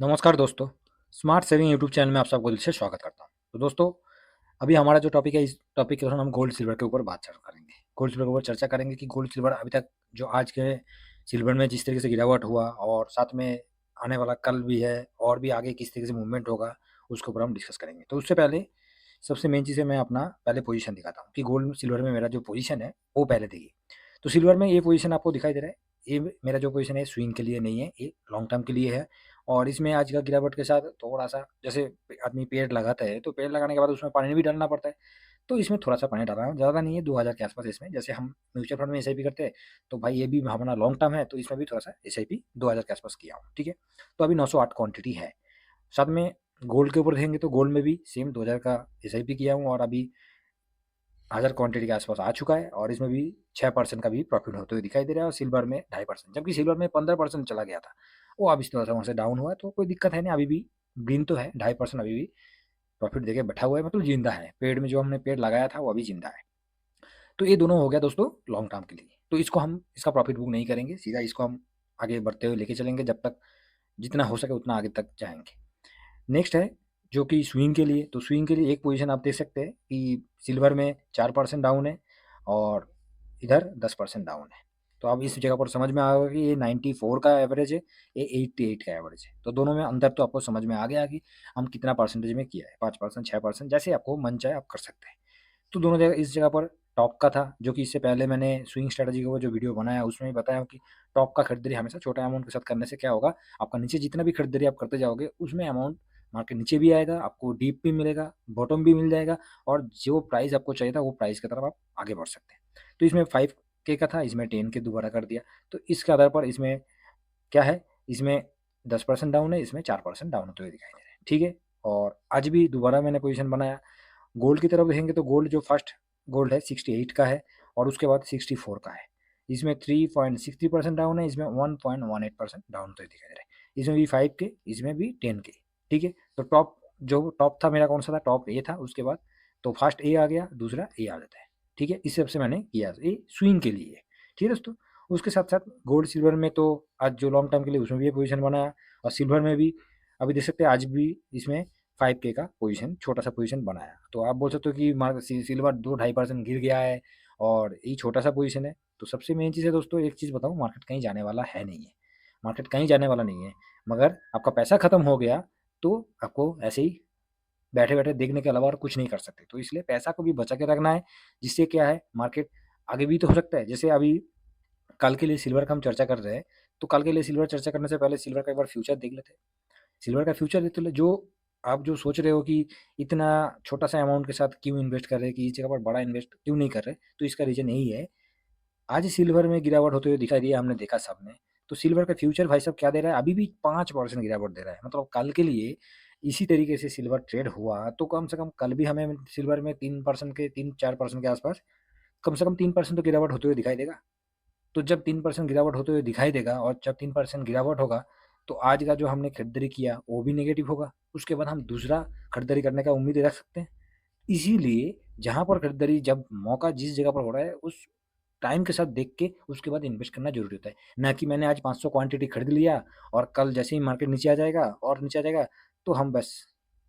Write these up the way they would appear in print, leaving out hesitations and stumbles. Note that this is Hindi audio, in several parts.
नमस्कार दोस्तों, स्मार्ट सेविंग यूट्यूब चैनल में आप सबको दिल से स्वागत करता हूँ। तो दोस्तों, अभी हमारा जो टॉपिक है, इस टॉपिक के दौरान हम गोल्ड सिल्वर के ऊपर बात चर्चा करेंगे। गोल्ड सिल्वर के ऊपर चर्चा करेंगे कि गोल्ड सिल्वर अभी तक जो आज के सिल्वर में जिस तरीके से गिरावट हुआ और साथ में आने वाला कल भी है और भी आगे किस तरीके से मूवमेंट होगा, उसके ऊपर हम डिस्कस करेंगे। तो उससे पहले सबसे मेन चीज़ है, मैं अपना पहले पोजीशन दिखाता हूँ कि गोल्ड सिल्वर में मेरा जो पोजीशन है, वो पहले देखिए। तो सिल्वर में ये पोजीशन आपको दिखाई दे रहा है, ये मेरा जो पोजीशन है स्विंग के लिए नहीं है, ये लॉन्ग टर्म के लिए है। और इसमें आज का गिरावट के साथ थोड़ा-सा, जैसे आदमी पेड़ लगाता है, तो पेड़ लगाने के बाद उसमें पानी भी डालना पड़ता है। तो इसमें थोड़ा-सा पानी डाल रहा हूँ, ज़्यादा नहीं है, 2000 के आस-पास इसमें। जैसे हम म्यूचुअल फंड में एसआईपी करते हैं, तो भाई ये भी हमारा लॉन्ग टर्म है, तो इसमें भी थोड़ा-सा एसआईपी 2000 के आस-पास किया हूँ, ठीक है? तो अभी 908 क्वांटिटी है। साथ में गोल्ड के ऊपर देखेंगे तो गोल्ड में भी सेम 2000 का एसआईपी किया हूँ और अभी 1000 क्वांटिटी के आसपास आ चुका है और इसमें भी 6% का भी प्रॉफिट होते हुए दिखाई दे रहा है और सिल्वर में 2.5%, जबकि सिल्वर में 15% चला गया था। वो अब इस तरह से वहाँ से डाउन हुआ है, तो कोई दिक्कत है नहीं, अभी भी ग्रीन तो है, 2.5% अभी भी प्रॉफिट देके बैठा हुआ है, मतलब जिंदा है। पेड़ में जो हमने पेड़ लगाया था वो अभी जिंदा है। तो ये दोनों हो गया दोस्तों लॉन्ग टर्म के लिए। तो इसको हम इसका प्रॉफिट बुक नहीं करेंगे, सीधा इसको हम आगे बढ़ते हुए लेके चलेंगे, जब तक जितना हो सके उतना आगे तक जाएंगे। नेक्स्ट है जो कि स्विंग के लिए, तो स्विंग के लिए एक पोजीशन आप देख सकते हैं कि सिल्वर में 4% डाउन है और इधर 10% डाउन है। तो अब इस जगह पर समझ में आएगा कि ये 94 का एवरेज है, ये 88 का एवरेज है। तो दोनों में अंतर तो आपको समझ में आ गया कि हम कितना परसेंटेज में किया है, 5%, 6%, जैसे आपको मन चाहे आप कर सकते हैं। तो दोनों जगह, इस जगह पर टॉप का था, जो कि इससे पहले मैंने स्विंग स्ट्रेटजी का वो जो वीडियो बनाया उसमें ही बताया कि टॉप का खरीदारी हमेशा छोटा अमाउंट के साथ करने से क्या होगा, आपका नीचे जितना भी खरीदारी आप करते जाओगे उसमें अमाउंट मार्केट नीचे भी आएगा, आपको डीप भी मिलेगा, बॉटम भी मिल जाएगा और जो प्राइस आपको चाहिए था वो प्राइस की तरफ आप आगे बढ़ सकते हैं। तो इसमें 5K का था, इसमें 10K दोबारा कर दिया। तो इसके आधार पर इसमें क्या है, इसमें 10% डाउन है, इसमें 4% डाउन होते हुए दिखाई दे रहे हैं, ठीक है। और आज भी दोबारा मैंने पोजीशन बनाया। गोल्ड की तरफ देखेंगे तो गोल्ड जो फर्स्ट गोल्ड है 68 का है और उसके बाद 64 का है। इसमें 3.60% डाउन है, इसमें 1.18% डाउन होते दिखाई दे रहा है। इसमें भी 5 के, इसमें भी 10 के, ठीक है। तो टॉप जो टॉप था मेरा कौन सा था, टॉप ए था, उसके बाद तो फर्स्ट ए आ गया, दूसरा ए आ जाता है, ठीक है। इस हिसाब से मैंने किया, ये स्विंग के लिए, ठीक है दोस्तों। उसके साथ साथ गोल्ड सिल्वर में तो आज जो लॉन्ग टर्म के लिए उसमें भी ये पोजीशन बनाया और सिल्वर में भी अभी देख सकते हैं आज भी इसमें 5K का पोजीशन, छोटा सा पोजीशन बनाया। तो आप बोल सकते हो कि सिल्वर 2-2.5% गिर गया है और ये छोटा सा पोजीशन है। तो सबसे मेन चीज़ है दोस्तों, एक चीज़ बताऊँ, मार्केट कहीं जाने वाला है नहीं है, मार्केट कहीं जाने वाला नहीं है। मगर आपका पैसा खत्म हो गया तो आपको ऐसे ही बैठे बैठे देखने के अलावा और कुछ नहीं कर सकते। तो इसलिए पैसा को भी बचा के रखना है, जिससे क्या है, मार्केट आगे भी तो हो सकता है। जैसे अभी कल के लिए सिल्वर का हम चर्चा कर रहे हैं, तो कल के लिए सिल्वर चर्चा करने से पहले सिल्वर का एक बार फ्यूचर देख लेते हैं। सिल्वर का फ्यूचर देख ले, जो आप जो सोच रहे हो कि इतना छोटा सा अमाउंट के साथ क्यों इन्वेस्ट कर रहे हैं, कि इस जगह पर बड़ा इन्वेस्ट क्यों नहीं कर रहे, तो इसका रीज़न यही है, आज सिल्वर में गिरावट होते हुए दिखाई दिया, हमने देखा सबने। तो सिल्वर का फ्यूचर भाई साहब क्या दे रहा है, अभी भी 5% गिरावट दे रहा है। मतलब कल के लिए इसी तरीके से सिल्वर ट्रेड हुआ तो कम से कम कल भी हमें सिल्वर में 3% के, 3-4% के आसपास, कम से कम 3% तो गिरावट होते हुए दिखाई देगा। तो जब 3% गिरावट होते हुए दिखाई देगा और जब 3% गिरावट होगा, तो आज का जो हमने खरीदारी किया वो भी नेगेटिव होगा। उसके बाद हम दूसरा खरीदारी करने का उम्मीद रख सकते हैं। इसीलिए जहाँ पर खरीदारी, जब मौका जिस जगह पर हो रहा है, उस टाइम के साथ देख के उसके बाद इन्वेस्ट करना ज़रूरी होता है। ना कि मैंने आज 500 क्वांटिटी खरीद लिया और कल जैसे ही मार्केट नीचे आ जाएगा और नीचे आ जाएगा, तो हम बस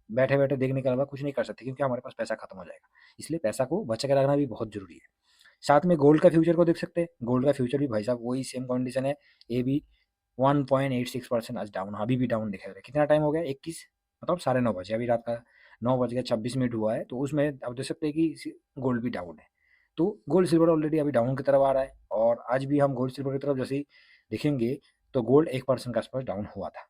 बैठे-बैठे देखने के अलावा कुछ नहीं कर सकते, क्योंकि हमारे पास पैसा खत्म हो जाएगा। इसलिए पैसा को बचा के रखना भी बहुत ज़रूरी है। साथ में गोल्ड का फ्यूचर को देख सकते हैं। गोल्ड का फ्यूचर भी भाई साहब वही सेम कंडीशन है। ये भी 1.86% आज डाउन, अभी भी डाउन दिखा रहा है। कितना टाइम हो गया, 21, मतलब 9:30 बजे, अभी रात का 9:26 हुआ है। तो उसमें आप देख सकते हैं कि गोल्ड भी डाउन है। तो गोल्ड सिल्वर ऑलरेडी अभी डाउन की तरफ आ रहा है और आज भी हम गोल्ड सिल्वर की तरफ जैसे ही देखेंगे, तो गोल्ड 1% के आसपास डाउन हुआ था।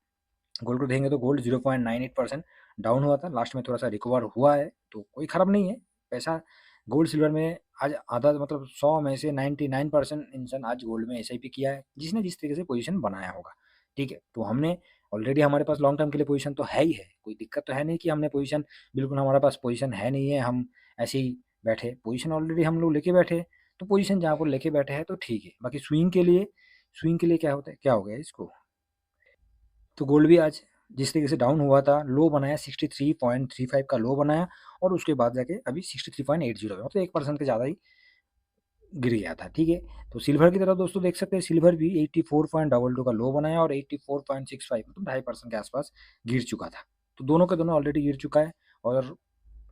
गोल्ड को देखेंगे तो गोल्ड 0.98% डाउन हुआ था, लास्ट में थोड़ा सा रिकवर हुआ है, तो कोई खराब नहीं है। पैसा गोल्ड सिल्वर में आज आधा, मतलब 100 में से 99% इंसान आज गोल्ड में एसआईपी किया है, जिसने जिस तरीके से पोजीशन बनाया होगा, ठीक है। तो हमने ऑलरेडी, हमारे पास लॉन्ग टर्म के लिए पोजीशन तो है ही है, कोई दिक्कत तो है नहीं कि हमने पोजीशन, बिल्कुल हमारे पास पोजीशन है नहीं है, हम ऐसे ही बैठे, पोजीशन ऑलरेडी हम लोग लेके बैठे हैं। तो पोजीशन जहाँ पर लेके बैठे हैं तो ठीक है। बाकी स्विंग के लिए क्या होता है, क्या हो गया इसको, तो गोल्ड भी आज जिस तरीके से डाउन हुआ था, लो बनाया 63.35 का लो बनाया और उसके बाद जाके अभी 63.80 है, मतलब 1% के ज़्यादा ही गिर गया था, ठीक है। तो सिल्वर की तरफ दोस्तों देख सकते हैं, सिल्वर भी 84.22 का लो बनाया और 84.65 मतलब 2.5% के आसपास गिर चुका था। तो दोनों के दोनों ऑलरेडी गिर चुका है। और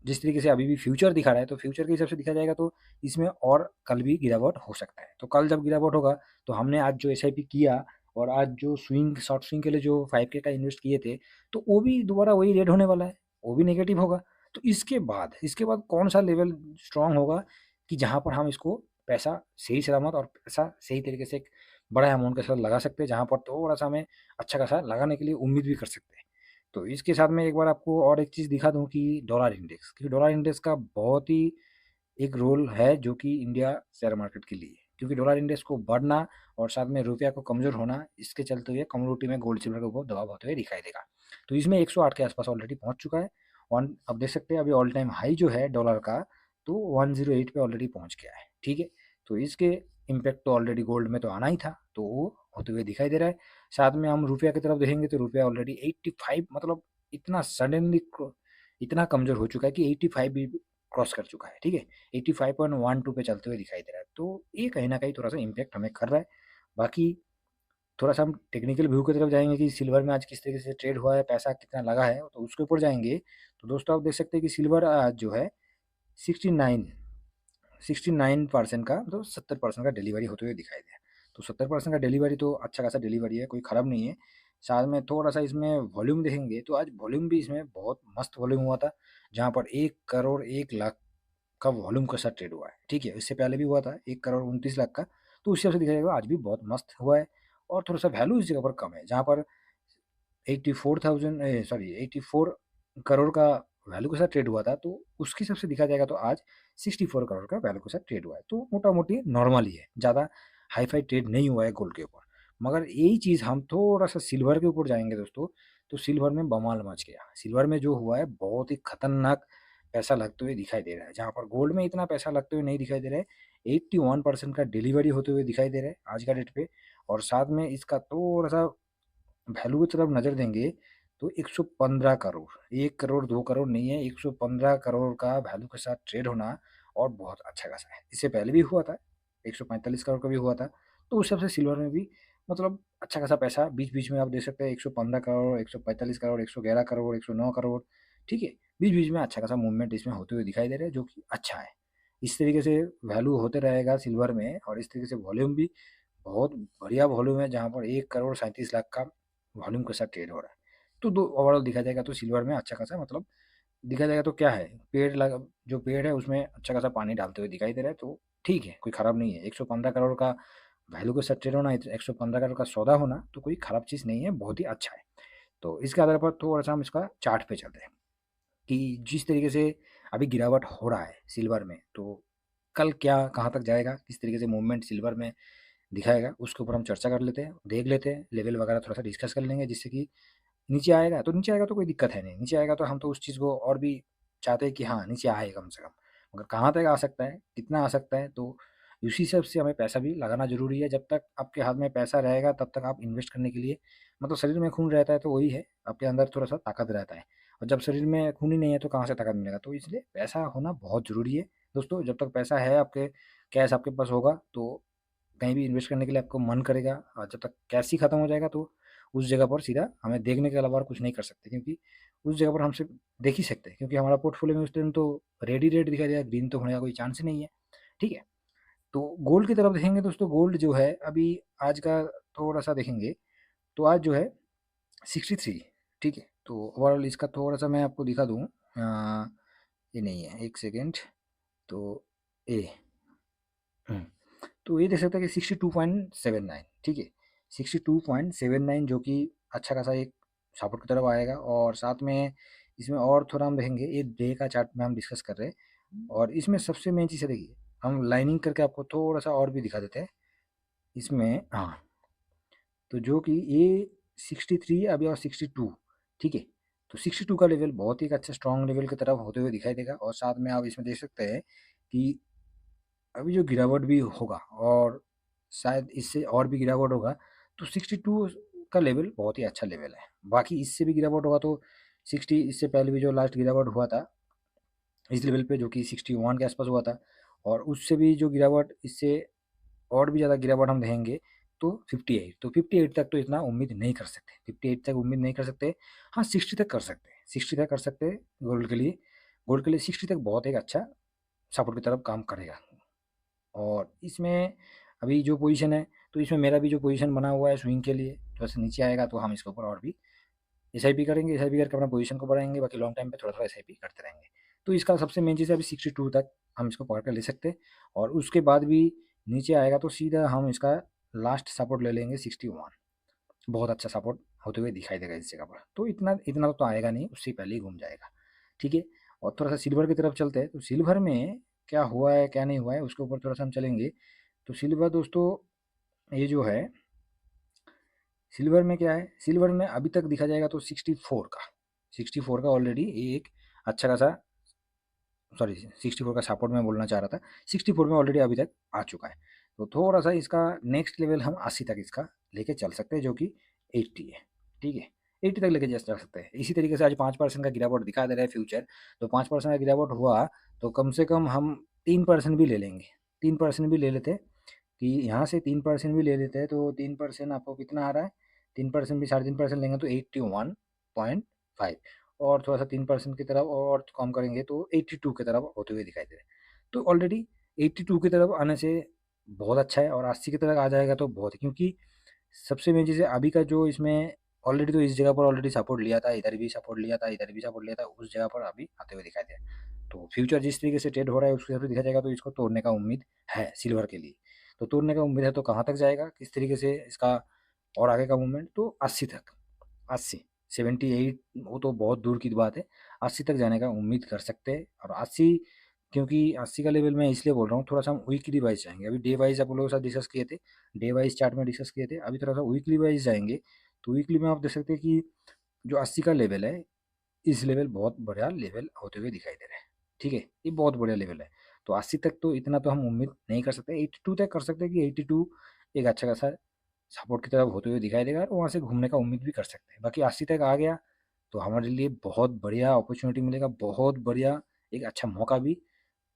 जिस तरीके से अभी भी फ्यूचर दिखा रहा है, तो फ्यूचर के हिसाब से देखा जाएगा तो इसमें और कल भी गिरावट हो सकता है। तो कल जब गिरावट होगा तो हमने आज जो एसआईपी किया और आज जो स्विंग शॉर्ट स्विंग के लिए जो 5K का इन्वेस्ट किए थे, तो वो भी दोबारा वही रेट होने वाला है, वो भी नेगेटिव होगा। तो इसके बाद कौन सा लेवल स्ट्रांग होगा कि जहाँ पर हम इसको पैसा सही सलामत और पैसा सही तरीके से एक बड़ा अमाउंट के साथ लगा सकते हैं, जहाँ पर थोड़ा सा हमें अच्छा खासा लगाने के लिए उम्मीद भी कर सकते हैं। तो इसके साथ में एक बार आपको और एक चीज़ दिखा दूँ कि डॉलर इंडेक्स, क्योंकि डॉलर इंडेक्स का बहुत ही एक रोल है जो कि इंडिया शेयर मार्केट के लिए, क्योंकि डॉलर इंडेक्स को बढ़ना और साथ में रुपया को कमज़ोर होना, इसके चलते हुए कमोडिटी में गोल्ड सिल्वर के ऊपर दबाव होते हुए दिखाई देगा। तो इसमें 108 के आसपास ऑलरेडी पहुंच चुका है। वन अब देख सकते हैं अभी ऑल टाइम हाई जो है डॉलर का, तो 108 पे ऑलरेडी पहुंच गया है, ठीक है। तो इसके इम्पैक्ट तो ऑलरेडी गोल्ड में तो आना ही था, तो वो होते हुए दिखाई दे रहा है। साथ में हम रुपया की तरफ देखेंगे तो रुपया ऑलरेडी 85 मतलब इतना सडनली इतना कमज़ोर हो चुका है कि 85 भी क्रॉस कर चुका है, ठीक है। 85.12 पे चलते हुए दिखाई दे रहा है। तो ये कहीं न कहीं थोड़ा-सा इम्पैक्ट हमें कर रहा है। बाकी थोड़ा-सा हम टेक्निकल व्यू की तरफ जाएँगे कि सिल्वर में आज किस तरीके से ट्रेड हुआ है, पैसा कितना लगा है, तो उसके ऊपर जाएँगे। तो दोस्तों आप देख सकते हैं कि सिल्वर आज जो है 69 69% का मतलब 70% का डिलीवरी होते हुए दिखाई दिया। तो 70% का डिलीवरी तो अच्छा खासा डिलीवरी है, कोई ख़राब नहीं है। साथ में थोड़ा-सा इसमें वॉल्यूम देखेंगे तो आज वॉल्यूम भी इसमें बहुत मस्त वॉल्यूम हुआ था, जहाँ पर 1 करोड़ 1 लाख का वॉल्यूम के साथ ट्रेड हुआ है, ठीक है। इससे पहले भी हुआ था 1 करोड़ 29 लाख का, तो उस हिसाब से देखा जाएगा आज भी बहुत मस्त हुआ है। और थोड़ा-सा वैल्यू इस जगह पर कम है, जहाँ पर 84 करोड़ का वैल्यू के साथ ट्रेड हुआ था, तो उसके हिसाब से देखा जाएगा तो आज 64 करोड़ का वैल्यू के साथ ट्रेड हुआ है। तो मोटा-मोटी नॉर्मल ही है, ज़्यादा हाई-फाई ट्रेड नहीं हुआ है गोल्ड के ऊपर। मगर यही चीज़ हम थोड़ा-सा सिल्वर के ऊपर जाएँगे दोस्तों, तो सिल्वर में बवाल मच गया। सिल्वर में जो हुआ है बहुत ही खतरनाक पैसा लगते हुए दिखाई दे रहा है, जहाँ पर गोल्ड में इतना पैसा लगते हुए नहीं दिखाई दे रहा है। 81% का डिलीवरी होते हुए दिखाई दे रहा है आज का डेट पे। और साथ में इसका थोड़ा-सा वैल्यू की तरफ नज़र देंगे तो 115 करोड़, 1 करोड़ 2 करोड़ नहीं है, 115 करोड़ का वैल्यू के साथ ट्रेड होना और बहुत अच्छा खासा है। इससे पहले भी हुआ था, 145 करोड़ का भी हुआ था। तो उस हिसाब से सिल्वर में भी मतलब अच्छा खासा पैसा बीच-बीच में आप देख सकते हैं, 115 करोड़, 145 करोड़, 111 करोड़, 109 करोड़, ठीक है? बीच-बीच में अच्छा खासा मूवमेंट इसमें होते हुए दिखाई दे रहा है, जो कि अच्छा है। इस तरीके से वैल्यू होते रहेगा सिल्वर में और इस तरीके से वॉल्यूम भी बहुत बढ़िया वॉल्यूम है, जहाँ पर 1 करोड़ 37 लाख का वॉल्यूम के साथ ट्रेड हो रहा है। तो दो ओवरऑल देखा जाएगा तो सिल्वर में अच्छा खासा मतलब देखा जाएगा तो क्या है, जो पेड़ है उसमें अच्छा खासा पानी डालते हुए दिखाई दे रहा है, तो ठीक है, कोई खराब नहीं है। 115 करोड़ का वैल्यू के साथ ट्रेड होना, 115 करोड़ का सौदा होना तो कोई खराब चीज़ नहीं है, बहुत ही अच्छा है। तो इसके आधार पर थोड़ा-सा हम इसका चार्ट पे चलते हैं कि जिस तरीके से अभी गिरावट हो रहा है सिल्वर में, तो कल क्या कहाँ तक जाएगा, किस तरीके से मूवमेंट सिल्वर में दिखाएगा, उसके ऊपर हम चर्चा कर लेते हैं, देख लेते हैं, लेवल वगैरह थोड़ा-सा डिस्कस कर लेंगे, जिससे कि नीचे आएगा तो कोई दिक्कत है नहीं, नीचे आएगा तो हम तो उस चीज़ को और भी चाहते हैं कि हाँ, नीचे आए कम से कम। मगर कहाँ तक आ सकता है, कितना आ सकता है, तो उसी हिसाब से हमें पैसा भी लगाना ज़रूरी है। जब तक आपके हाथ में पैसा रहेगा तब तक आप इन्वेस्ट करने के लिए मतलब शरीर में खून रहता है तो वही है, आपके अंदर थोड़ा-सा ताकत रहता है। और जब शरीर में खून ही नहीं है तो कहाँ से ताकत मिलेगा? तो इसलिए पैसा होना बहुत ज़रूरी है। दोस्तों जब तक पैसा है आपके, कैश आपके पास होगा तो कहीं भी इन्वेस्ट करने के लिए आपको मन करेगा। और जब तक कैश ही खत्म हो जाएगा तो उस जगह पर सीधा हमें देखने के अलावा और कुछ नहीं कर सकते, क्योंकि उस जगह पर हम सिर्फ देख ही सकते हैं, क्योंकि हमारा पोर्टफोलियो में उस टाइम तो रेड ही रेड दिखाई देगा, ग्रीन तो होने का कोई चांस ही नहीं है, ठीक है। तो गोल्ड की तरफ देखेंगे दोस्तों, गोल्ड जो है अभी आज का थोड़ा सा देखेंगे तो आज जो है 63, ठीक है। तो ओवरऑल इसका थोड़ा सा मैं आपको दिखा दूँ, ये नहीं है, एक सेकेंड। तो ए तो ये देख सकते हैं कि 62.79, ठीक है। 62.79 जो कि अच्छा खासा एक सपोर्ट की तरफ आएगा। और साथ में इसमें और थोड़ा हम देखेंगे, ये डे का चार्ट में हम डिस्कस कर रहे हैं और इसमें सबसे मेन चीज़ है, देखिए हम लाइनिंग करके आपको थोड़ा सा और भी दिखा देते हैं इसमें। हाँ, तो जो कि ये 63 अभी और 62, ठीक है। तो 62 का लेवल बहुत ही एक अच्छा स्ट्रॉन्ग लेवल की तरफ होते हुए दिखाई देगा। और साथ में आप इसमें देख सकते हैं कि अभी जो गिरावट भी होगा और शायद इससे और भी गिरावट होगा, तो 62 का लेवल बहुत ही अच्छा लेवल है। बाकी इससे भी गिरावट होगा तो 60, इससे पहले भी जो लास्ट गिरावट हुआ था इस लेवल पे जो कि 61 के आसपास हुआ था, और उससे भी जो गिरावट, इससे और भी ज़्यादा गिरावट हम देखेंगे तो 58, तो 58 तक तो इतना उम्मीद नहीं कर सकते, 58 तक उम्मीद नहीं कर सकते। हाँ, 60 तक कर सकते हैं, 60 तक कर सकते हैं गोल्ड के लिए। गोल्ड के लिए 60 तक बहुत एक अच्छा सपोर्ट की तरफ काम करेगा। और इसमें अभी जो पोजीशन है, तो इसमें मेरा भी जो पोजीशन बना हुआ है स्विंग के लिए, थोड़ा-सा नीचे आएगा तो हम इसके ऊपर और भी एसआईपी करेंगे, एसआईपी करके अपना पोजीशन को बढ़ाएँगे, बाकी लॉन्ग टाइम पे थोड़ा-थोड़ा एसआईपी करते रहेंगे। तो इसका सबसे मेन चीज़ है अभी 62 तक हम इसको पकड़ के ले सकते हैं, और उसके बाद भी नीचे आएगा तो सीधा हम इसका लास्ट सपोर्ट ले लेंगे 61। बहुत अच्छा सपोर्ट होते हुए दिखाई देगा इस जगह पर। तो इतना इतना तो आएगा नहीं, उससे पहले ही घूम जाएगा, ठीक है? और थोड़ा-सा सिल्वर की तरफ चलते हैं, तो सिल्वर में क्या हुआ है, क्या नहीं हुआ है, उसके ऊपर थोड़ा-सा हम चलेंगे। तो सिल्वर दोस्तों, ये जो है, सिल्वर में क्या है, सिल्वर में अभी तक देखा जाएगा तो 64 का ऑलरेडी एक अच्छा खासा, सॉरी 64 का सपोर्ट मैं बोलना चाह रहा था, 64 में ऑलरेडी अभी तक आ चुका है। तो थोड़ा सा इसका नेक्स्ट लेवल हम 80 तक इसका लेके चल सकते हैं, जो कि 80 है, ठीक है? 80 तक लेके जा सकते हैं। इसी तरीके से आज 5% का गिरावट दिखा दे रहा है फ्यूचर, तो 5% का गिरावट हुआ तो कम से कम हम 3% भी ले लेंगे, 3% भी ले लेते, कि यहाँ से 3% भी ले लेते हैं तो 3% आपको कितना आ रहा है, 3% भी 3.5% लेंगे तो 81.5, और थोड़ा सा 3% की तरफ और कम करेंगे तो 82 की तरफ होते हुए दिखाई दे रहे हैं। तो ऑलरेडी 82 की तरफ आने से बहुत अच्छा है, और 80 की तरफ आ जाएगा तो बहुत, क्योंकि सबसे मेन चीज़ है अभी का जो इसमें ऑलरेडी, तो इस जगह पर ऑलरेडी सपोर्ट लिया था, इधर भी सपोर्ट लिया था, इधर भी सपोर्ट लिया था, उस जगह पर अभी आते हुए दिखाई दे रहा है। तो फ्यूचर जिस तरीके से ट्रेड हो रहा है उसके हिसाब से देखा जाएगा तो इसको तोड़ने का उम्मीद है सिल्वर के लिए। तो तोड़ने का उम्मीद है तो कहाँ तक जाएगा, किस तरीके से इसका और आगे का मूवमेंट, तो 80 तक, 80, 78 वो तो बहुत दूर की बात है, 80 तक जाने का उम्मीद कर सकते हैं। और 80, क्योंकि 80 का लेवल मैं इसलिए बोल रहा हूँ, थोड़ा-सा हम वीकली वाइज़ जाएँगे। अभी डे वाइज़ आप लोगों के साथ डिस्कस किए थे, डे वाइज़ चार्ट में डिस्कस किए थे, अभी थोड़ा-सा वीकली वाइज़ जाएँगे। तो वीकली में आप देख सकते हैं कि जो 80 का लेवल है, इस लेवल बहुत बढ़िया लेवल होते हुए दिखाई दे रहा है, ठीक है? ये बहुत बढ़िया लेवल है। तो 80 तक तो इतना तो हम उम्मीद नहीं कर सकते, 82 तक कर सकते हैं, कि 82 एक अच्छा खासा सपोर्ट की तरफ होते हुए दिखाई देगा, और वहाँ से घूमने का उम्मीद भी कर सकते हैं। बाकी 80 तक आ गया तो हमारे लिए बहुत बढ़िया अपॉर्चुनिटी मिलेगा, बहुत बढ़िया एक अच्छा मौका भी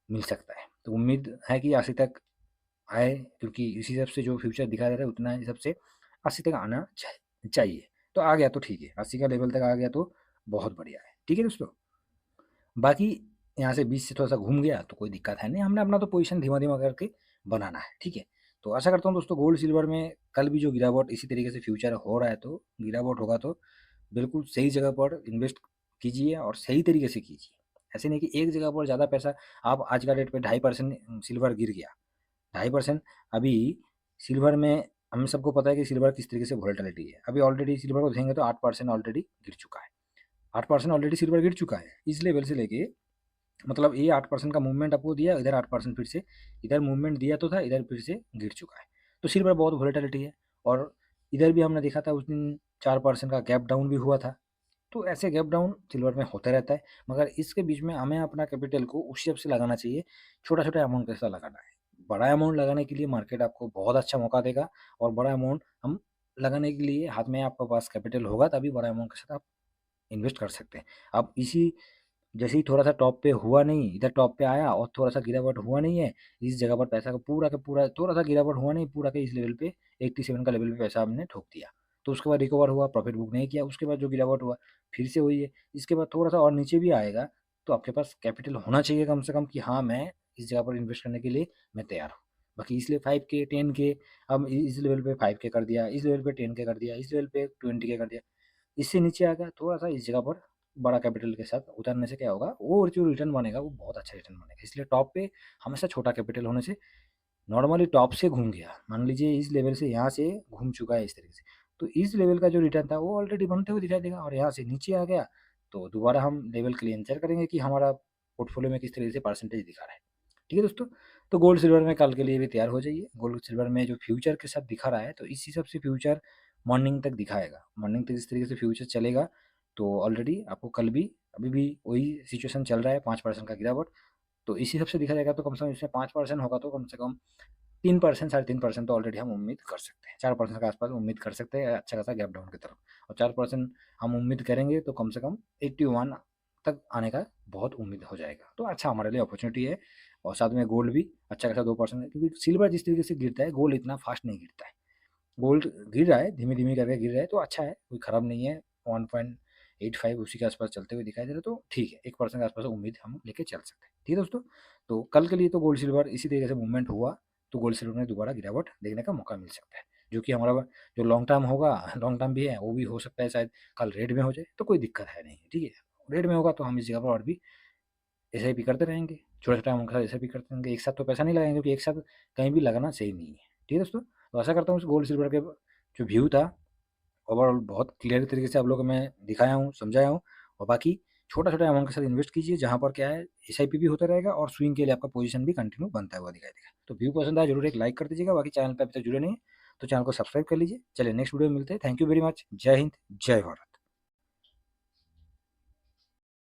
मिल सकता है। तो उम्मीद है कि 80 तक आए, क्योंकि इस हिसाब से जो फ्यूचर दिखा दे रहा है उतना हिसाब से 80 तक आना चाहिए। तो आ गया तो ठीक है, 80 का लेवल तक आ गया तो बहुत बढ़िया है, ठीक है दोस्तों? बाकी यहाँ से बीच से थोड़ा-सा घूम गया तो कोई दिक्कत है नहीं, हमने अपना तो पोज़ीशन धीमा-धीमा करके बनाना है, ठीक है? तो आशा करता हूँ दोस्तों, गोल्ड सिल्वर में कल भी जो गिरावट इसी तरीके से फ्यूचर हो रहा है, तो गिरावट होगा तो बिल्कुल सही जगह पर इन्वेस्ट कीजिए और सही तरीके से कीजिए। ऐसे नहीं कि एक जगह पर ज़्यादा पैसा, आप आज का डेट पे 2.5% सिल्वर गिर गया, 2.5% अभी सिल्वर में हम सबको पता है कि सिल्वर किस तरीके से वोलेटिलिटी है। अभी ऑलरेडी सिल्वर को देखेंगे तो 8% ऑलरेडी गिर चुका है। 8% ऑलरेडी सिल्वर गिर चुका है। इस लेवल से लेके, मतलब ये 8% का मूवमेंट आपको दिया, इधर 8% फिर से, इधर मूवमेंट दिया तो था, इधर फिर से गिर चुका है। तो सिल्वर बहुत वोलेटिलिटी है, और इधर भी हमने देखा था उस दिन 4% का गैप डाउन भी हुआ था। तो ऐसे गैप डाउन सिल्वर में होता रहता है, मगर इसके बीच में हमें अपना कैपिटल को उस हिसाब से लगाना चाहिए, छोटा-छोटा अमाउंट कैसा लगाना है। बड़ा अमाउंट लगाने के लिए मार्केट आपको बहुत अच्छा मौका देगा, और बड़ा अमाउंट हम लगाने के लिए हाथ में आपके पास कैपिटल होगा तभी बड़ा अमाउंट के साथ आप इन्वेस्ट कर सकते हैं। आप इसी, जैसे ही थोड़ा-सा टॉप पे हुआ नहीं, इधर टॉप पे आया और थोड़ा-सा गिरावट हुआ नहीं है, इस जगह पर पैसा का पूरा थोड़ा-सा गिरावट हुआ नहीं, पूरा का इस लेवल पे 87 का लेवल पे पैसा हमने ठोक दिया। तो उसके बाद रिकवर हुआ, प्रॉफिट बुक नहीं किया, उसके बाद जो गिरावट हुआ, फिर से वही है। इसके बाद थोड़ा-सा और नीचे भी आएगा, तो आपके पास कैपिटल होना चाहिए कम से कम, कि हाँ, मैं इस जगह पर इन्वेस्ट करने के लिए मैं तैयार हूँ। बाकी इसलिए 5K, 10K, हम इस लेवल पे 5K कर दिया, इस लेवल पे 10K कर दिया, इस लेवल पे 20K कर दिया। इससे नीचे आ गया, थोड़ा-सा इस जगह पर बड़ा कैपिटल के साथ उतरने से क्या होगा, वो जो रिटर्न बनेगा वो बहुत अच्छा रिटर्न बनेगा। इसलिए टॉप पे हमेशा छोटा कैपिटल होने से, नॉर्मली टॉप से घूम गया, मान लीजिए इस लेवल से यहाँ से घूम चुका है इस तरीके से, तो इस लेवल का जो रिटर्न था वो ऑलरेडी बनते हुए दिखाई देगा, और यहाँ से नीचे आ गया तो दोबारा हम लेवल क्लियर करेंगे कि हमारा पोर्टफोलियो में किस तरीके से परसेंटेज दिखा रहा है। ठीक है दोस्तों? तो गोल्ड सिल्वर में कल के लिए भी तैयार हो जाइए। गोल्ड सिल्वर में जो फ्यूचर के साथ दिखा रहा है, तो इस हिसाब से फ्यूचर मॉर्निंग तक दिखाएगा। मॉर्निंग तक इस तरीके से फ्यूचर चलेगा, तो ऑलरेडी आपको कल भी, अभी भी वही सिचुएशन चल रहा है, 5% का गिरावट। तो इस हिसाब से देखा जाएगा तो कम से कम इसमें 5% होगा तो कम से कम 3%, 3.5% तो ऑलरेडी हम उम्मीद कर सकते हैं। 4% के आसपास उम्मीद कर सकते हैं अच्छा खासा गैप डाउन की तरफ, और 4% हम उम्मीद करेंगे तो कम से कम 81 तक आने का बहुत उम्मीद हो जाएगा। तो अच्छा हमारे लिए अपॉर्चुनिटी है। और साथ में गोल्ड भी अच्छा खासा 2%, क्योंकि सिल्वर जिस तरीके से गिरता है गोल्ड इतना फास्ट नहीं गिरता है। गोल्ड गिर रहा है, धीमे-धीमे करके गिर रहा है, तो अच्छा है, कोई खराब नहीं है। 1.85 उसी के आस-पास चलते हुए दिखाई दे रहा है, तो ठीक है, 1% के आस-पास उम्मीद हम लेके चल सकते हैं। ठीक है दोस्तों? तो कल के लिए तो गोल्ड सिल्वर इसी तरीके से मूवमेंट हुआ, तो गोल्ड सिल्वर में दोबारा गिरावट देखने का मौका मिल सकता है। जो कि हमारा जो लॉन्ग टर्म होगा, लॉन्ग टर्म भी है, वो भी हो सकता है शायद कल रेड में हो जाए, तो कोई दिक्कत है नहीं, ठीक है? रेड में होगा तो हम इस जगह पर और भी एसआईपी करते रहेंगे, छोटा-छोटा अमाउंट के साथ एसआईपी करते रहेंगे, एक साथ तो पैसा नहीं लगाएँगे, क्योंकि एक साथ कहीं भी लगाना सही नहीं है। ठीक है दोस्तों? तो आशा करता हूँ इस गोल्ड सिल्वर के जो व्यू था ओवरऑल बहुत क्लियर तरीके से आप लोगों को मैं दिखाया हूँ, समझाया हूँ, और बाकी छोटा-छोटा अमाउंट के साथ इन्वेस्ट कीजिए, जहाँ पर क्या है एसआईपी भी होता रहेगा और स्विंग के लिए आपका पोजीशन भी कंटिन्यू बनता हुआ दिखाई देगा। तो व्यू पसंद आया ज़रूर एक लाइक कर दीजिएगा, बाकी चैनल पे अभी तक जुड़े नहीं हैं, तो चैनल को सब्सक्राइब कर लीजिए। चलिए नेक्स्ट वीडियो में मिलते हैं। Thank you very much. जय हिंद, जय भारत।